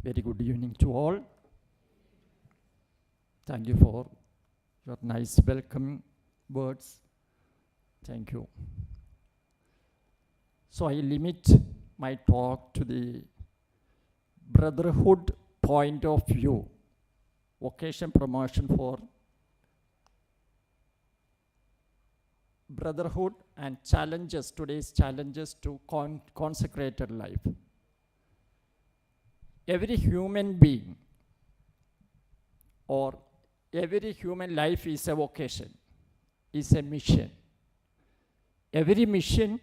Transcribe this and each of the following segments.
Very good evening to all. Thank you for your nice welcoming words. Thank you. So I limit my talk to the brotherhood point of view, vocation promotion for brotherhood and challenges, today's challenges to consecrated life. Every human being or every human life is a vocation, is a mission. Every mission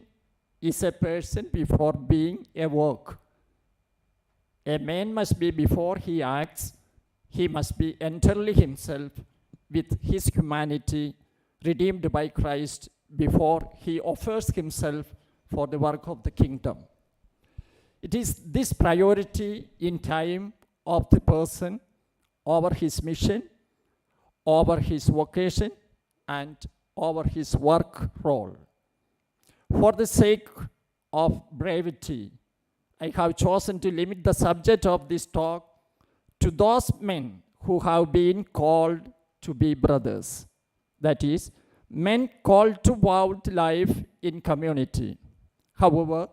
is a person before being a work. A man must be, before he acts, he must be entirely himself with his humanity redeemed by Christ before he offers himself for the work of the kingdom. It is this priority in time of the person over his mission, over his vocation, and over his work role. For the sake of brevity, I have chosen to limit the subject of this talk to those men who have been called to be brothers. That is, men called to vowed life in community. However,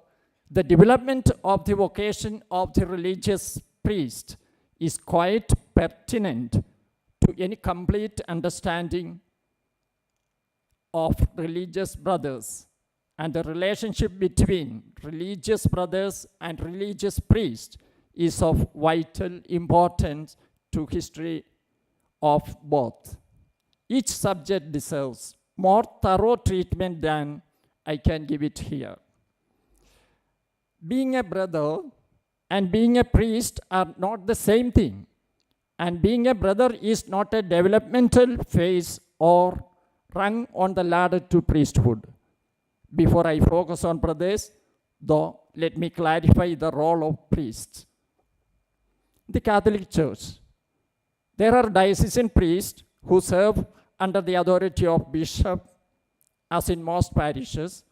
the development of the vocation of the religious priest is quite pertinent to any complete understanding of religious brothers, and the relationship between religious brothers and religious priests is of vital importance to history of both. Each subject deserves more thorough treatment than I can give it here. Being a brother and being a priest are not the same thing, and being a brother is not a developmental phase or rung on the ladder to priesthood. Before I focus on brothers, though, let me clarify the role of priests. The Catholic Church, there are diocesan priests who serve under the authority of bishop, as in most parishes,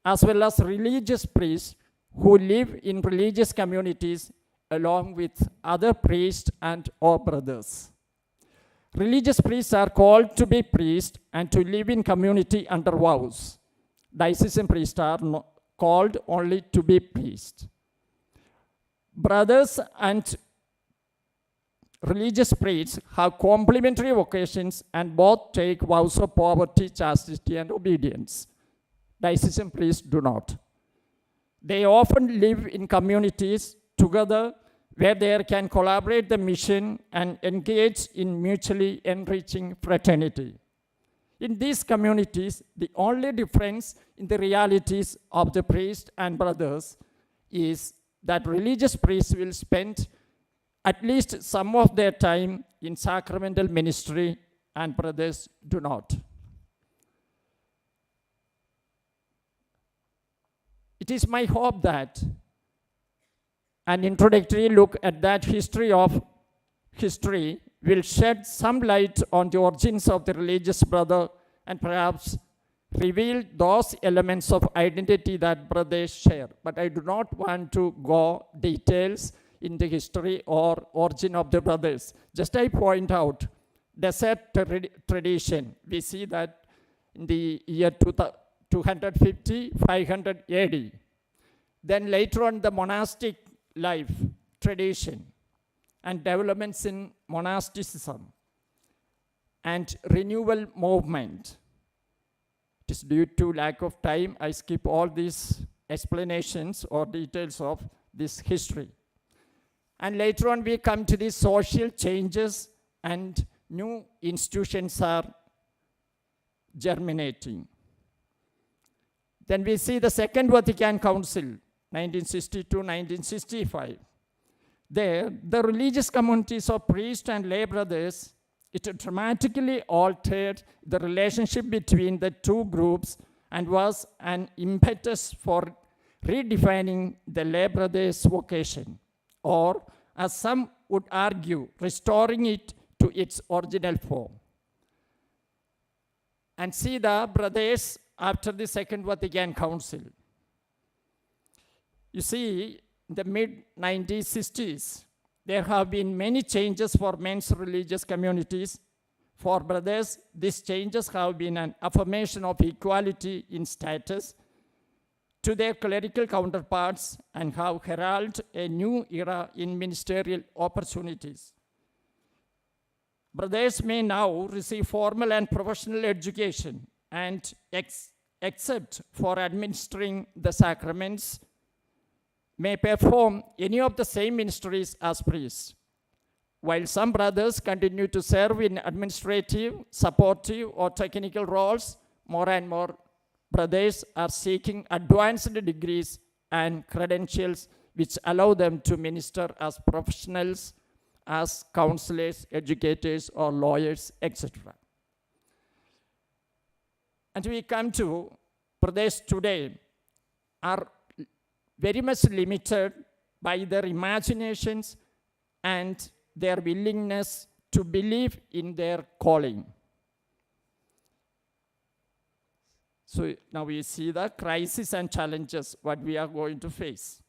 as well as religious priests who live in religious communities along with other priests and or brothers. Religious priests are called to be priests and to live in community under vows. Diocesan priests are called only to be priests. Brothers and religious priests have complementary vocations and both take vows of poverty, chastity, and obedience. Diocesan priests do not. They often live in communities together where they can collaborate the mission and engage in mutually enriching fraternity. In these communities, the only difference in the realities of the priests and brothers is that religious priests will spend at least some of their time in sacramental ministry and brothers do not. It is my hope that an introductory look at that history will shed some light on the origins of the religious brother and perhaps reveal those elements of identity that brothers share. But I do not want to go details in the history or origin of the brothers. Just I point out desert tradition. We see that in the year 250, 500 AD. Then later on the monastic life, tradition, and developments in monasticism and renewal movement. It is due to lack of time, I skip all these explanations or details of this history. And later on we come to the social changes and new institutions are germinating. Then we see the Second Vatican Council, 1960 to 1965. There, the religious communities of priests and lay brothers, it dramatically altered the relationship between the two groups and was an impetus for redefining the lay brothers' vocation, or as some would argue, restoring it to its original form. And see the brothers after the Second Vatican Council. You see, in the mid-1960s, There have been many changes for men's religious communities. For brothers, these changes have been an affirmation of equality in status to their clerical counterparts and have heralded a new era in ministerial opportunities. Brothers may now receive formal and professional education and except for administering the sacraments, may perform any of the same ministries as priests. While some brothers continue to serve in administrative, supportive, or technical roles, more and more brothers are seeking advanced degrees and credentials which allow them to minister as professionals, as counselors, educators, or lawyers, etc. And we come to brothers today are very much limited by their imaginations and their willingness to believe in their calling. So now we see the crisis and challenges what we are going to face.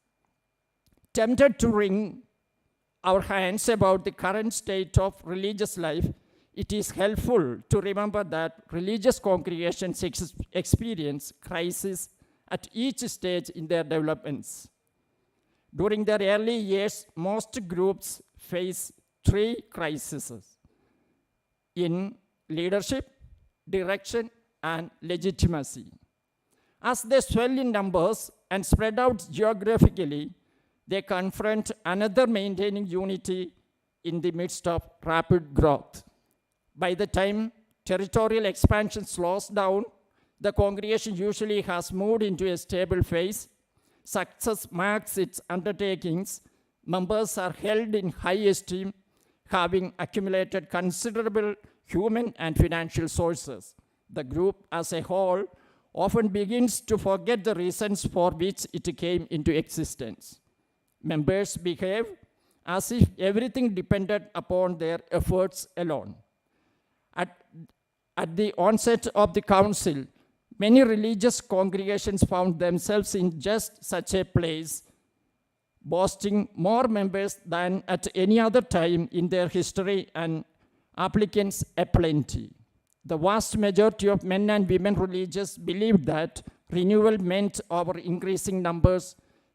Tempted to wring our hands about the current state of religious life, it is helpful to remember that religious congregations experience crisis at each stage in their developments. During their early years, most groups face three crises: in leadership, direction, and legitimacy. As they swell in numbers and spread out geographically, they confront another maintaining unity in the midst of rapid growth. By the time territorial expansion slows down, the congregation usually has moved into a stable phase. Success marks its undertakings. Members are held in high esteem, having accumulated considerable human and financial sources. The group as a whole often begins to forget the reasons for which it came into existence. Members behave as if everything depended upon their efforts alone. At the onset of the council, many religious congregations found themselves in just such a place, boasting more members than at any other time in their history and applicants aplenty. The vast majority of men and women religious believed that renewal meant our increasing numbers,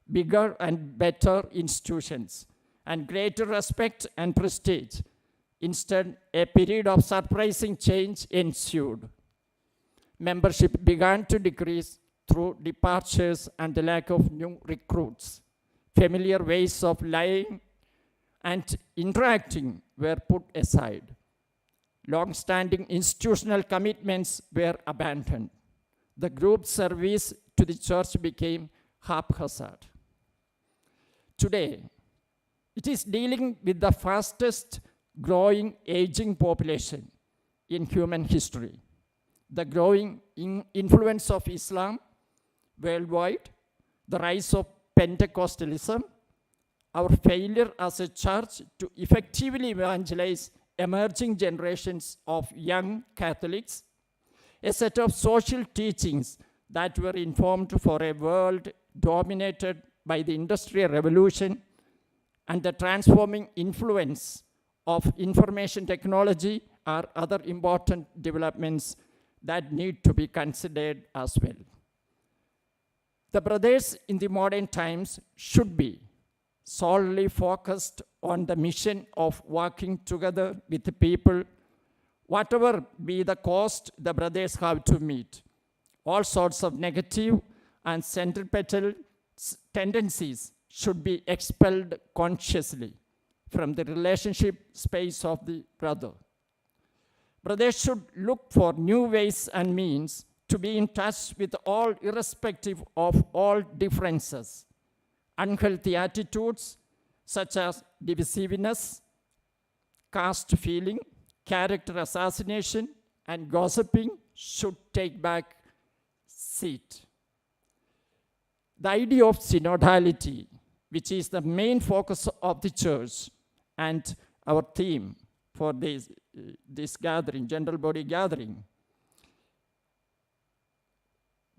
bigger and better institutions, and greater respect and prestige. Instead, a period of surprising change ensued. Membership began to decrease through departures and the lack of new recruits. Familiar ways of lying and interacting were put aside. Long-standing institutional commitments were abandoned. The group's service to the church became haphazard. Today, it is dealing with the fastest growing aging population in human history. The growing influence of Islam worldwide, the rise of Pentecostalism, our failure as a church to effectively evangelize emerging generations of young Catholics, a set of social teachings that were informed for a world dominated by the Industrial Revolution, and the transforming influence of information technology are other important developments that need to be considered as well. The brothers in the modern times should be solely focused on the mission of working together with the people, whatever be the cost the brothers have to meet. All sorts of negative and centripetal tendencies should be expelled consciously from the relationship space of the brother. Brothers should look for new ways and means to be in touch with all, irrespective of all differences. Unhealthy attitudes such as divisiveness, caste feeling, character assassination, and gossiping should take back seat. The idea of synodality, which is the main focus of the church and our theme for this gathering, general body gathering,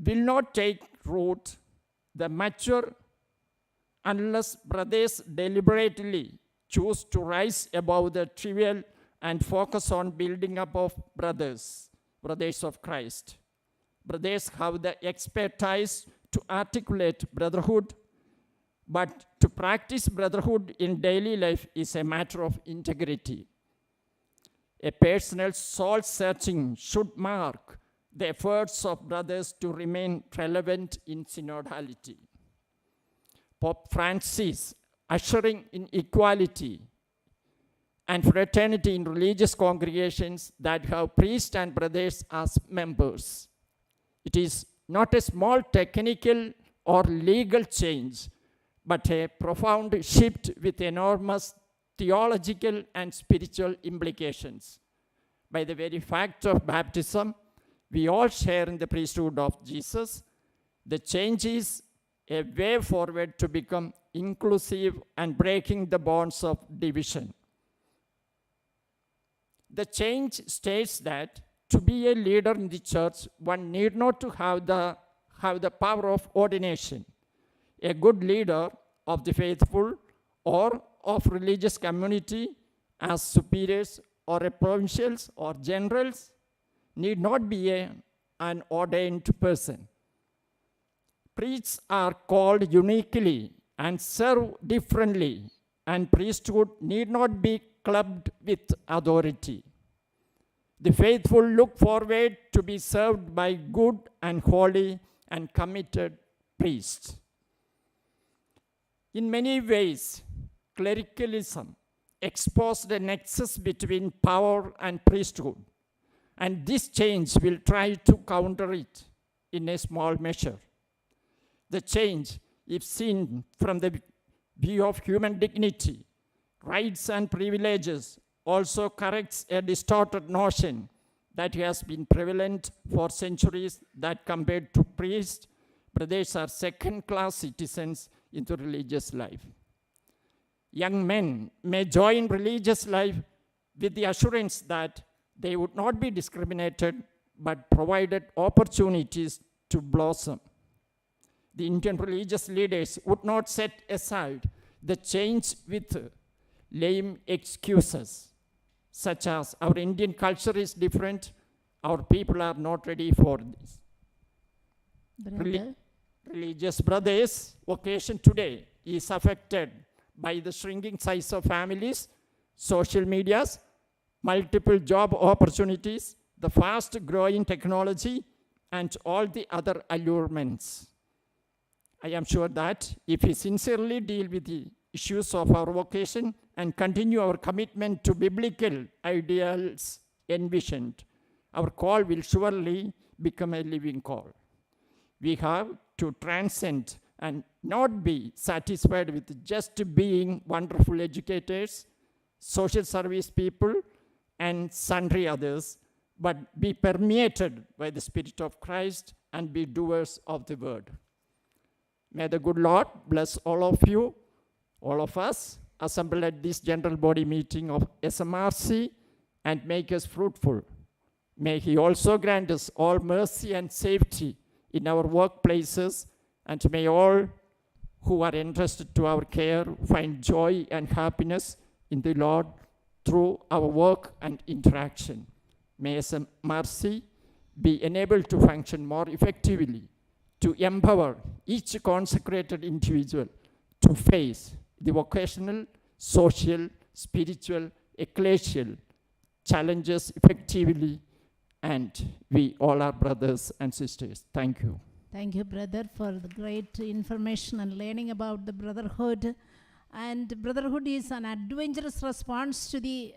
will not take root the mature unless brothers deliberately choose to rise above the trivial and focus on building up of brothers of Christ. Brothers have the expertise to articulate brotherhood, but to practice brotherhood in daily life is a matter of integrity. A personal soul searching should mark the efforts of brothers to remain relevant in synodality. Pope Francis, ushering in equality and fraternity in religious congregations that have priests and brothers as members. It is not a small technical or legal change, but a profound shift with enormous theological and spiritual implications. By the very fact of baptism, we all share in the priesthood of Jesus. The change is a way forward to become inclusive and breaking the bonds of division. The change states that to be a leader in the church, one need not to have the power of ordination. A good leader of the faithful or of religious community as superiors or provincials or generals need not be an ordained person. Priests are called uniquely and serve differently, and priesthood need not be clubbed with authority. The faithful look forward to be served by good and holy and committed priests. In many ways, clericalism exposed a nexus between power and priesthood, and this change will try to counter it in a small measure. The change, if seen from the view of human dignity, rights and privileges, also corrects a distorted notion that has been prevalent for centuries that compared to priests, brothers are second-class citizens in the religious life. Young men may join religious life with the assurance that they would not be discriminated but provided opportunities to blossom. The Indian religious leaders would not set aside the change with lame excuses, such as our Indian culture is different, our people are not ready for this. Religious brothers' vocation today is affected by the shrinking size of families, social medias, multiple job opportunities, the fast-growing technology, and all the other allurements. I am sure that if we sincerely deal with the issues of our vocation and continue our commitment to biblical ideals envisioned, our call will surely become a living call. We have to transcend and not be satisfied with just being wonderful educators, social service people, and sundry others, but be permeated by the Spirit of Christ and be doers of the word. May the good Lord bless all of you, all of us, assembled at this general body meeting of SMRC and make us fruitful. May He also grant us all mercy and safety in our workplaces, and may all who are entrusted to our care find joy and happiness in the Lord through our work and interaction. May SMRC be enabled to function more effectively, to empower each consecrated individual to face the vocational, social, spiritual, ecclesial challenges effectively, and we all are brothers and sisters. Thank you. Thank you, brother, for the great information and learning about the brotherhood. And brotherhood is an adventurous response to the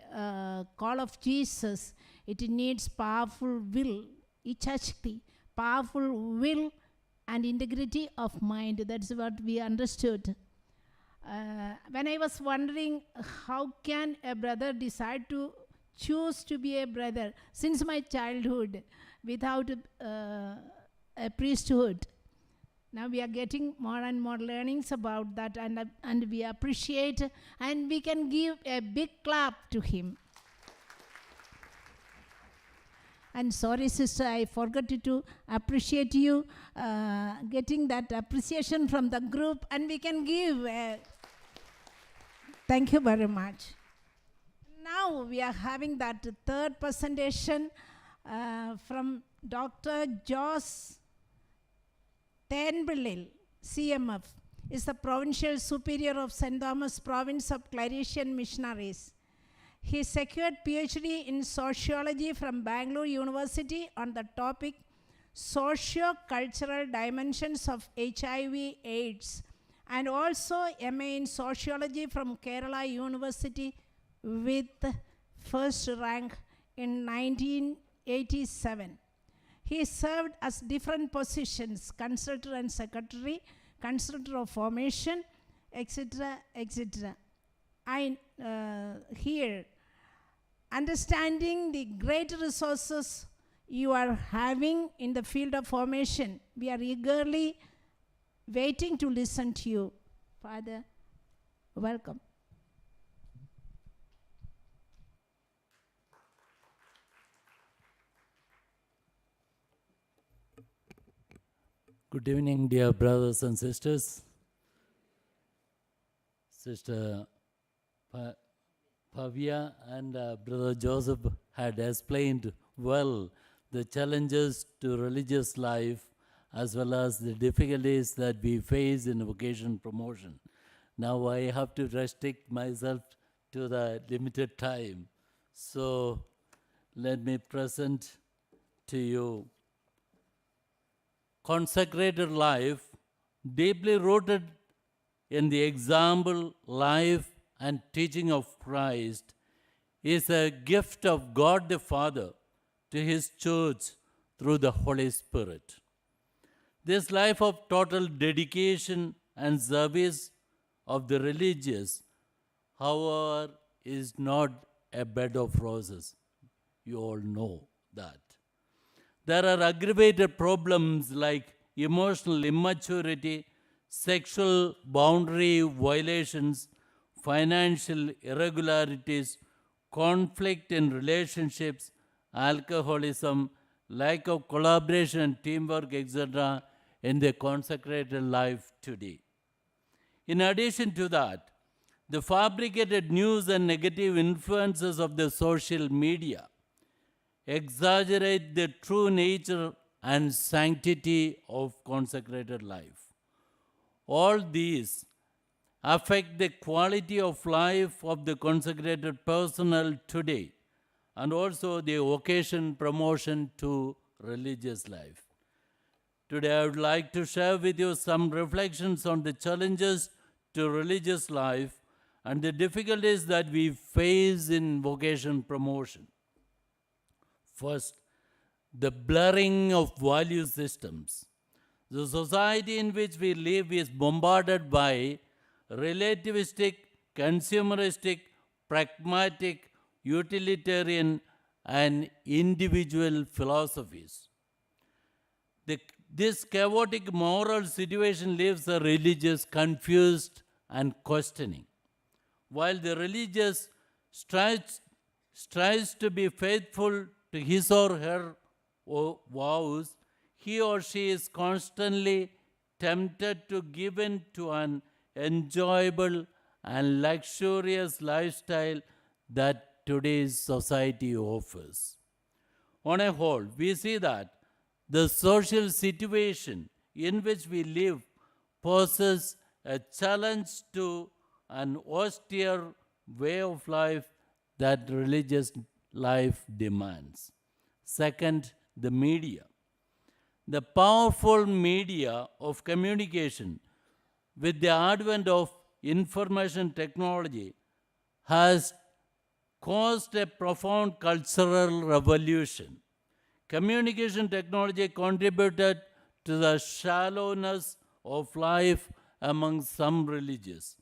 call of Jesus. It needs powerful will, ichashti, powerful will and integrity of mind. That's what we understood. When I was wondering how can a brother decide to choose to be a brother since my childhood without a priesthood. Now we are getting more and more learnings about that, and we appreciate, and we can give a big clap to him. And sorry, sister, I forgot to appreciate you getting that appreciation from the group, and we can give Thank you very much. Now we are having that third presentation from Dr. Jos Tenbillil, CMF, is the Provincial Superior of St. Thomas Province of Claretian Missionaries. He secured PhD in Sociology from Bangalore University on the topic Socio-Cultural Dimensions of HIV/AIDS, and also MA in Sociology from Kerala University with first rank in 1987. He served as different positions, consultant and secretary, consultant of formation, etc., etc. Here, understanding the great resources you are having in the field of formation, we are eagerly waiting to listen to you. Father, welcome. Good evening, dear brothers and sisters. Sister Pavia and Brother Joseph had explained well the challenges to religious life as well as the difficulties that we face in vocation promotion. Now I have to restrict myself to the limited time. So let me present to you consecrated life, deeply rooted in the example, life, and teaching of Christ, is a gift of God the Father to His church through the Holy Spirit. This life of total dedication and service of the religious, however, is not a bed of roses. You all know that. There are aggravated problems like emotional immaturity, sexual boundary violations, financial irregularities, conflict in relationships, alcoholism, lack of collaboration and teamwork, etc., in the consecrated life today. In addition to that, the fabricated news and negative influences of the social media exaggerate the true nature and sanctity of consecrated life. All these affect the quality of life of the consecrated personnel today, and also the vocation promotion to religious life. Today I would like to share with you some reflections on the challenges to religious life and the difficulties that we face in vocation promotion. First, the blurring of value systems. The society in which we live is bombarded by relativistic, consumeristic, pragmatic, utilitarian, and individual philosophies. This chaotic moral situation leaves the religious confused and questioning. While the religious strives to be faithful to his or her vows, he or she is constantly tempted to give in to an enjoyable and luxurious lifestyle that today's society offers. On a whole, we see that the social situation in which we live poses a challenge to an austere way of life that religious life demands. Second, the media. The powerful media of communication with the advent of information technology has caused a profound cultural revolution. Communication technology contributed to the shallowness of life among some religious.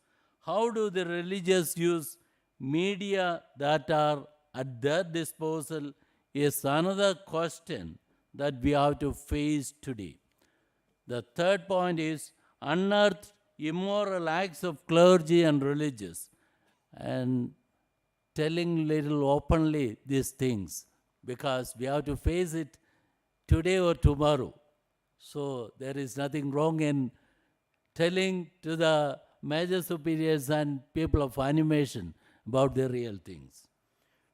How do the religious use media that are at their disposal is another question that we have to face today. The third point is unearth immoral acts of clergy and religious, and telling little openly these things because we have to face it today or tomorrow. So there is nothing wrong in telling to the major superiors and people of animation about the real things.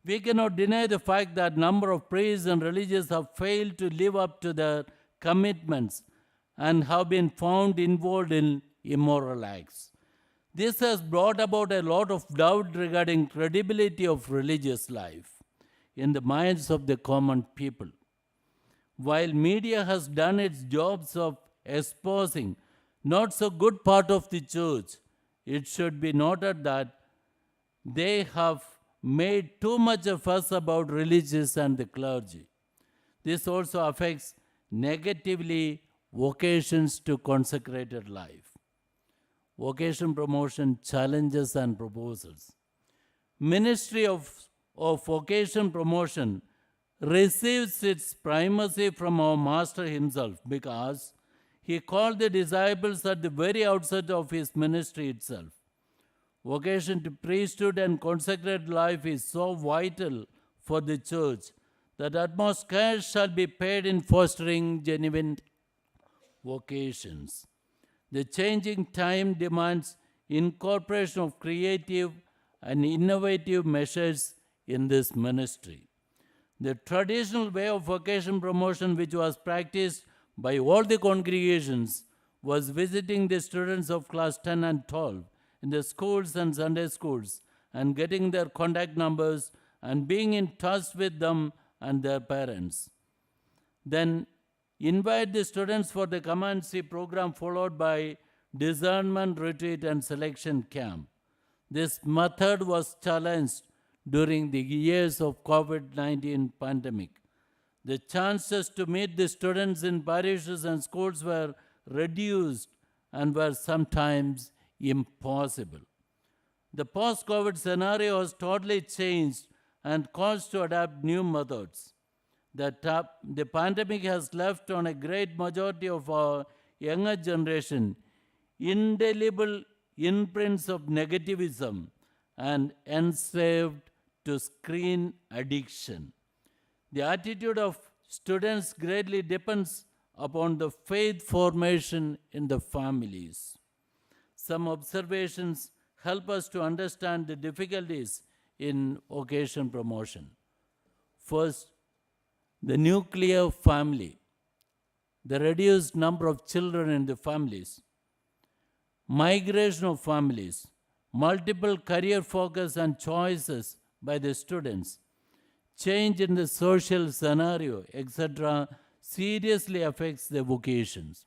We cannot deny the fact that number of priests and religious have failed to live up to their commitments and have been found involved in immoral acts. This has brought about a lot of doubt regarding credibility of religious life in the minds of the common people. While media has done its jobs of exposing not so good part of the church, it should be noted that they have made too much a fuss about religious and the clergy. This also affects negatively vocations to consecrated life. Vocation promotion challenges and proposals. Ministry of vocation promotion receives its primacy from our Master himself because he called the disciples at the very outset of his ministry itself. Vocation to priesthood and consecrated life is so vital for the church that utmost care shall be paid in fostering genuine vocations. The changing time demands incorporation of creative and innovative measures in this ministry. The traditional way of vocation promotion, which was practiced by all the congregations, was visiting the students of class 10 and 12 in the schools and Sunday schools and getting their contact numbers and being in touch with them and their parents. Then invite the students for the Come and See program, followed by discernment retreat and selection camp. This method was challenged during the years of COVID-19 pandemic. The chances to meet the students in parishes and schools were reduced and were sometimes impossible. The post-COVID scenario has totally changed and calls to adapt new methods. The pandemic has left on a great majority of our younger generation indelible imprints of negativism and enslaved to screen addiction. The attitude of students greatly depends upon the faith formation in the families. Some observations help us to understand the difficulties in vocation promotion. First, the nuclear family, the reduced number of children in the families, migration of families, multiple career focus and choices by the students, change in the social scenario, etc., seriously affects the vocations.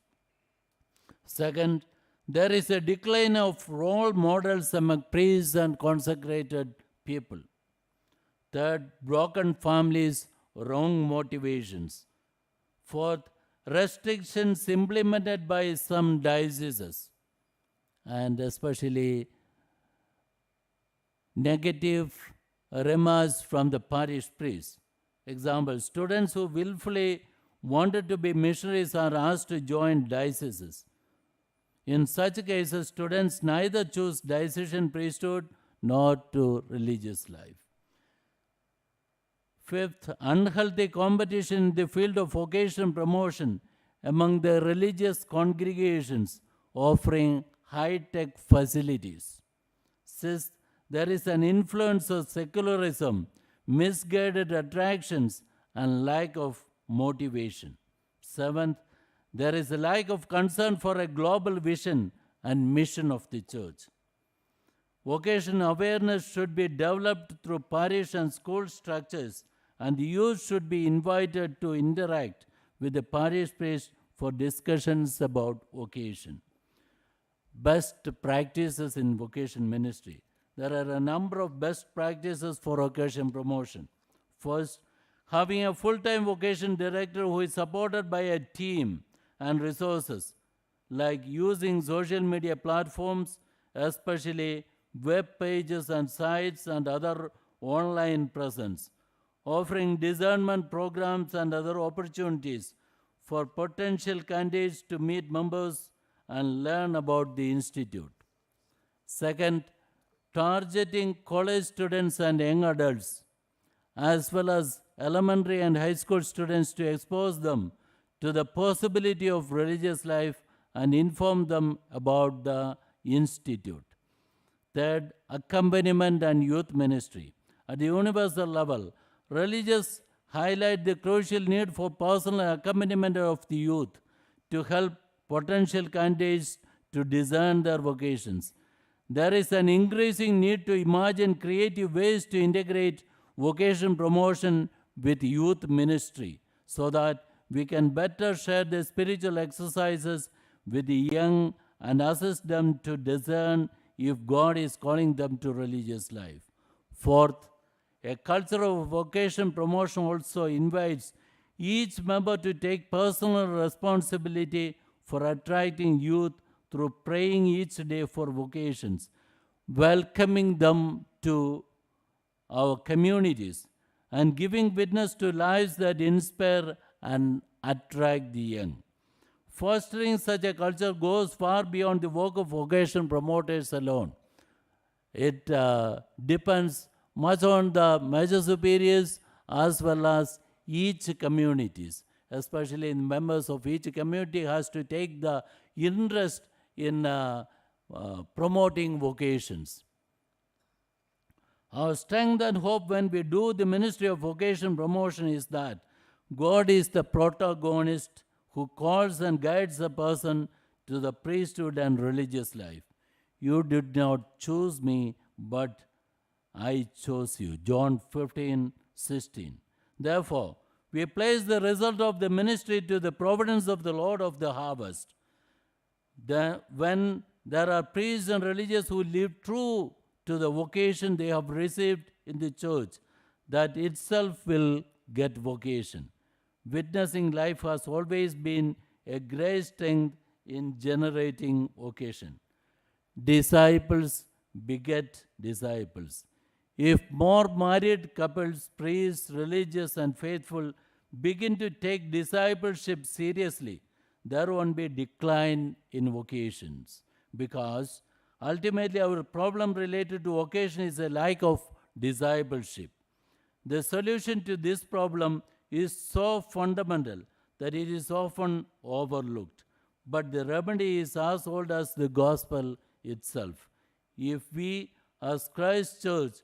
Second, there is a decline of role models among priests and consecrated people. Third, broken families, wrong motivations. Fourth, restrictions implemented by some dioceses, and especially negative remarks from the parish priests. Example, students who willfully wanted to be missionaries are asked to join dioceses. In such cases, students neither choose diocesan priesthood nor to religious life. Fifth, unhealthy competition in the field of vocation promotion among the religious congregations offering high-tech facilities. Sixth, there is an influence of secularism, misguided attractions, and lack of motivation. Seventh, there is a lack of concern for a global vision and mission of the church. Vocation awareness should be developed through parish and school structures, and the youth should be invited to interact with the parish priest for discussions about vocation. Best practices in vocation ministry. There are a number of best practices for vocation promotion. First, having a full-time vocation director who is supported by a team and resources, like using social media platforms, especially web pages and sites and other online presence, offering discernment programs and other opportunities for potential candidates to meet members and learn about the institute. Second, targeting college students and young adults, as well as elementary and high school students, to expose them to the possibility of religious life and inform them about the institute. Third, accompaniment and youth ministry. At the universal level, religious highlight the crucial need for personal accompaniment of the youth to help potential candidates to discern their vocations. There is an increasing need to imagine creative ways to integrate vocation promotion with youth ministry so that we can better share the spiritual exercises with the young and assist them to discern if God is calling them to religious life. Fourth, a culture of vocation promotion also invites each member to take personal responsibility for attracting youth through praying each day for vocations, welcoming them to our communities, and giving witness to lives that inspire and attract the young. Fostering such a culture goes far beyond the work of vocation promoters alone. It depends much on the major superiors as well as each communities, especially in members of each community has to take the interest in promoting vocations. Our strength and hope when we do the ministry of vocation promotion is that God is the protagonist who calls and guides a person to the priesthood and religious life. You did not choose me, but I chose you. John 15:16. Therefore, we place the result of the ministry to the providence of the Lord of the harvest. When there are priests and religious who live true to the vocation they have received in the church, that itself will get vocation. Witnessing life has always been a great strength in generating vocation. Disciples beget disciples. If more married couples, priests, religious, and faithful begin to take discipleship seriously, there won't be decline in vocations, because ultimately our problem related to vocation is a lack of discipleship. The solution to this problem is so fundamental that it is often overlooked. But the remedy is as old as the gospel itself. If we, as Christ Church,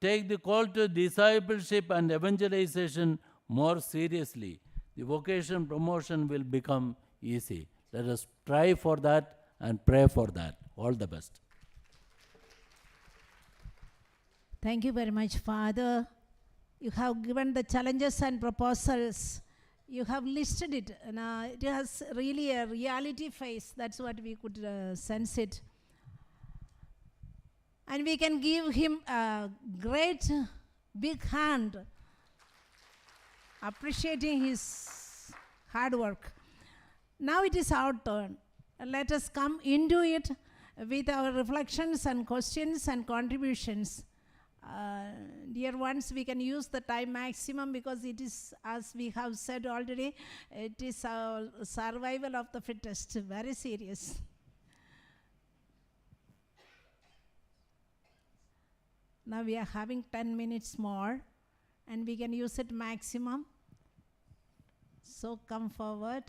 take the call to discipleship and evangelization more seriously, the vocation promotion will become easy. Let us try for that and pray for that. All the best. Thank you very much, Father. You have given the challenges and proposals. You have listed it, and it has really a reality face. That's what we could sense it. And we can give him a great big hand, appreciating his hard work. Now it is our turn. Let us come into it with our reflections and questions and contributions. Dear ones, we can use the time maximum because it is, as we have said already, it is our survival of the fittest, very serious. Now we are having 10 minutes more and we can use it maximum. So come forward.